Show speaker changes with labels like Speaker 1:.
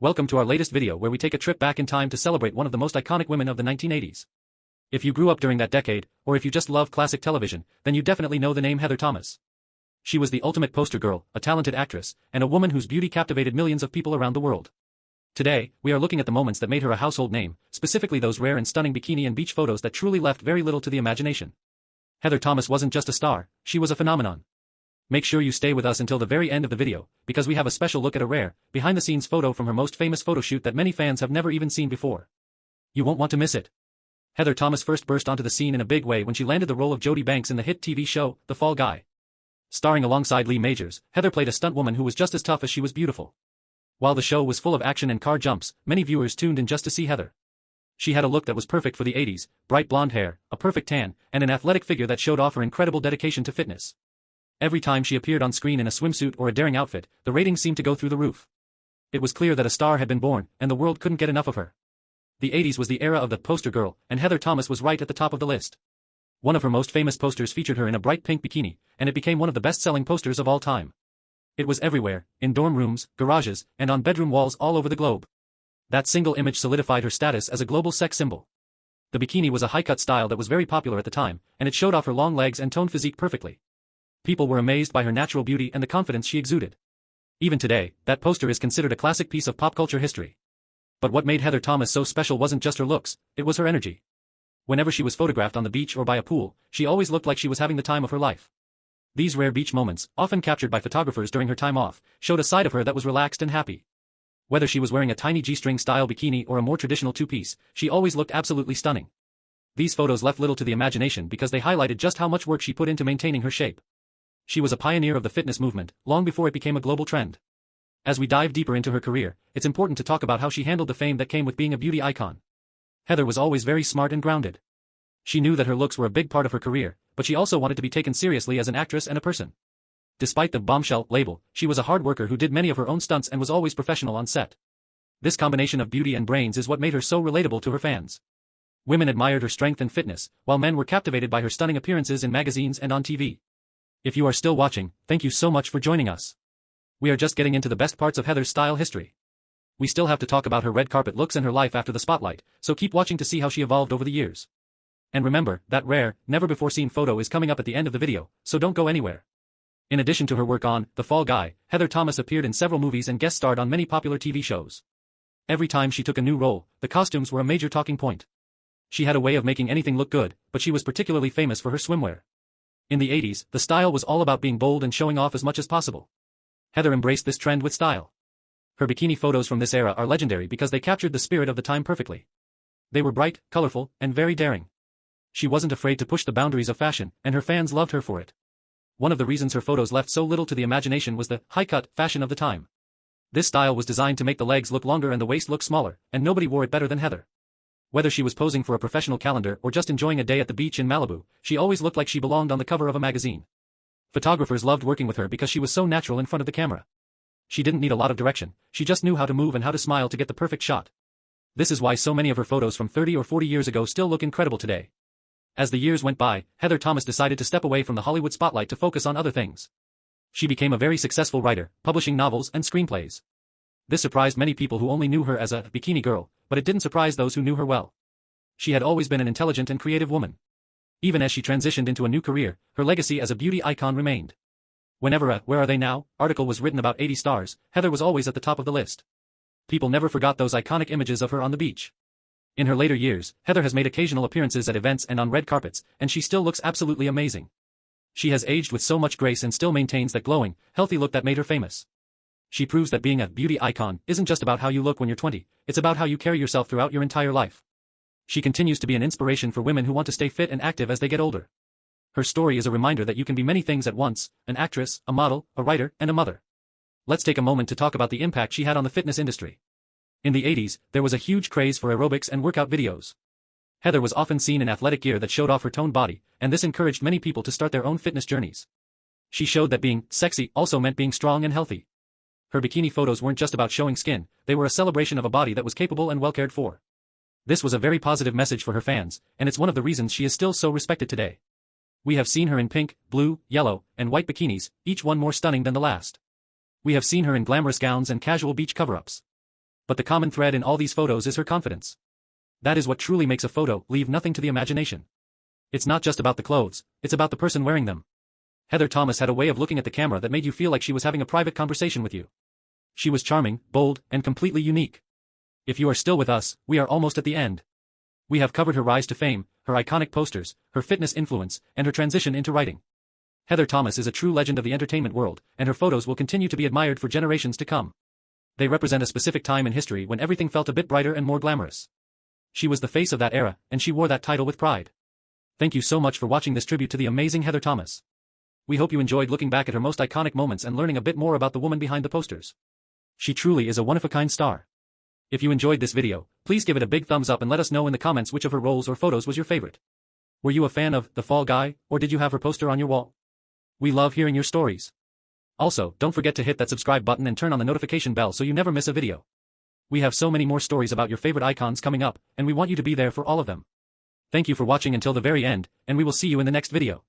Speaker 1: Welcome to our latest video where we take a trip back in time to celebrate one of the most iconic women of the 1980s. If you grew up during that decade, or if you just love classic television, then you definitely know the name Heather Thomas. She was the ultimate poster girl, a talented actress, and a woman whose beauty captivated millions of people around the world. Today, we are looking at the moments that made her a household name, specifically those rare and stunning bikini and beach photos that truly left very little to the imagination. Heather Thomas wasn't just a star, she was a phenomenon. Make sure you stay with us until the very end of the video, because we have a special look at a rare, behind-the-scenes photo from her most famous photo shoot that many fans have never even seen before. You won't want to miss it. Heather Thomas first burst onto the scene in a big way when she landed the role of Jodie Banks in the hit TV show, The Fall Guy. Starring alongside Lee Majors, Heather played a stunt woman who was just as tough as she was beautiful. While the show was full of action and car jumps, many viewers tuned in just to see Heather. She had a look that was perfect for the 80s, bright blonde hair, a perfect tan, and an athletic figure that showed off her incredible dedication to fitness. Every time she appeared on screen in a swimsuit or a daring outfit, the ratings seemed to go through the roof. It was clear that a star had been born, and the world couldn't get enough of her. The 80s was the era of the poster girl, and Heather Thomas was right at the top of the list. One of her most famous posters featured her in a bright pink bikini, and it became one of the best-selling posters of all time. It was everywhere, in dorm rooms, garages, and on bedroom walls all over the globe. That single image solidified her status as a global sex symbol. The bikini was a high-cut style that was very popular at the time, and it showed off her long legs and toned physique perfectly. People were amazed by her natural beauty and the confidence she exuded. Even today, that poster is considered a classic piece of pop culture history. But what made Heather Thomas so special wasn't just her looks, it was her energy. Whenever she was photographed on the beach or by a pool, she always looked like she was having the time of her life. These rare beach moments, often captured by photographers during her time off, showed a side of her that was relaxed and happy. Whether she was wearing a tiny G-string style bikini or a more traditional two-piece, she always looked absolutely stunning. These photos left little to the imagination because they highlighted just how much work she put into maintaining her shape. She was a pioneer of the fitness movement, long before it became a global trend. As we dive deeper into her career, it's important to talk about how she handled the fame that came with being a beauty icon. Heather was always very smart and grounded. She knew that her looks were a big part of her career, but she also wanted to be taken seriously as an actress and a person. Despite the bombshell label, she was a hard worker who did many of her own stunts and was always professional on set. This combination of beauty and brains is what made her so relatable to her fans. Women admired her strength and fitness, while men were captivated by her stunning appearances in magazines and on TV. If you are still watching, thank you so much for joining us. We are just getting into the best parts of Heather's style history. We still have to talk about her red carpet looks and her life after the spotlight, so keep watching to see how she evolved over the years. And remember, that rare, never-before-seen photo is coming up at the end of the video, so don't go anywhere. In addition to her work on The Fall Guy, Heather Thomas appeared in several movies and guest starred on many popular TV shows. Every time she took a new role, the costumes were a major talking point. She had a way of making anything look good, but she was particularly famous for her swimwear. In the 80s, the style was all about being bold and showing off as much as possible. Heather embraced this trend with style. Her bikini photos from this era are legendary because they captured the spirit of the time perfectly. They were bright, colorful, and very daring. She wasn't afraid to push the boundaries of fashion, and her fans loved her for it. One of the reasons her photos left so little to the imagination was the high-cut fashion of the time. This style was designed to make the legs look longer and the waist look smaller, and nobody wore it better than Heather. Whether she was posing for a professional calendar or just enjoying a day at the beach in Malibu, she always looked like she belonged on the cover of a magazine. Photographers loved working with her because she was so natural in front of the camera. She didn't need a lot of direction, she just knew how to move and how to smile to get the perfect shot. This is why so many of her photos from 30 or 40 years ago still look incredible today. As the years went by, Heather Thomas decided to step away from the Hollywood spotlight to focus on other things. She became a very successful writer, publishing novels and screenplays. This surprised many people who only knew her as a bikini girl, but it didn't surprise those who knew her well. She had always been an intelligent and creative woman. Even as she transitioned into a new career, her legacy as a beauty icon remained. Whenever a "Where Are They Now?" article was written about 80 stars, Heather was always at the top of the list. People never forgot those iconic images of her on the beach. In her later years, Heather has made occasional appearances at events and on red carpets, and she still looks absolutely amazing. She has aged with so much grace and still maintains that glowing, healthy look that made her famous. She proves that being a beauty icon isn't just about how you look when you're 20, it's about how you carry yourself throughout your entire life. She continues to be an inspiration for women who want to stay fit and active as they get older. Her story is a reminder that you can be many things at once: an actress, a model, a writer, and a mother. Let's take a moment to talk about the impact she had on the fitness industry. In the 80s, there was a huge craze for aerobics and workout videos. Heather was often seen in athletic gear that showed off her toned body, and this encouraged many people to start their own fitness journeys. She showed that being sexy also meant being strong and healthy. Her bikini photos weren't just about showing skin, they were a celebration of a body that was capable and well cared for. This was a very positive message for her fans, and it's one of the reasons she is still so respected today. We have seen her in pink, blue, yellow, and white bikinis, each one more stunning than the last. We have seen her in glamorous gowns and casual beach cover-ups. But the common thread in all these photos is her confidence. That is what truly makes a photo leave nothing to the imagination. It's not just about the clothes, it's about the person wearing them. Heather Thomas had a way of looking at the camera that made you feel like she was having a private conversation with you. She was charming, bold, and completely unique. If you are still with us, we are almost at the end. We have covered her rise to fame, her iconic posters, her fitness influence, and her transition into writing. Heather Thomas is a true legend of the entertainment world, and her photos will continue to be admired for generations to come. They represent a specific time in history when everything felt a bit brighter and more glamorous. She was the face of that era, and she wore that title with pride. Thank you so much for watching this tribute to the amazing Heather Thomas. We hope you enjoyed looking back at her most iconic moments and learning a bit more about the woman behind the posters. She truly is a one-of-a-kind star. If you enjoyed this video, please give it a big thumbs up and let us know in the comments which of her roles or photos was your favorite. Were you a fan of The Fall Guy, or did you have her poster on your wall? We love hearing your stories. Also, don't forget to hit that subscribe button and turn on the notification bell so you never miss a video. We have so many more stories about your favorite icons coming up, and we want you to be there for all of them. Thank you for watching until the very end, and we will see you in the next video.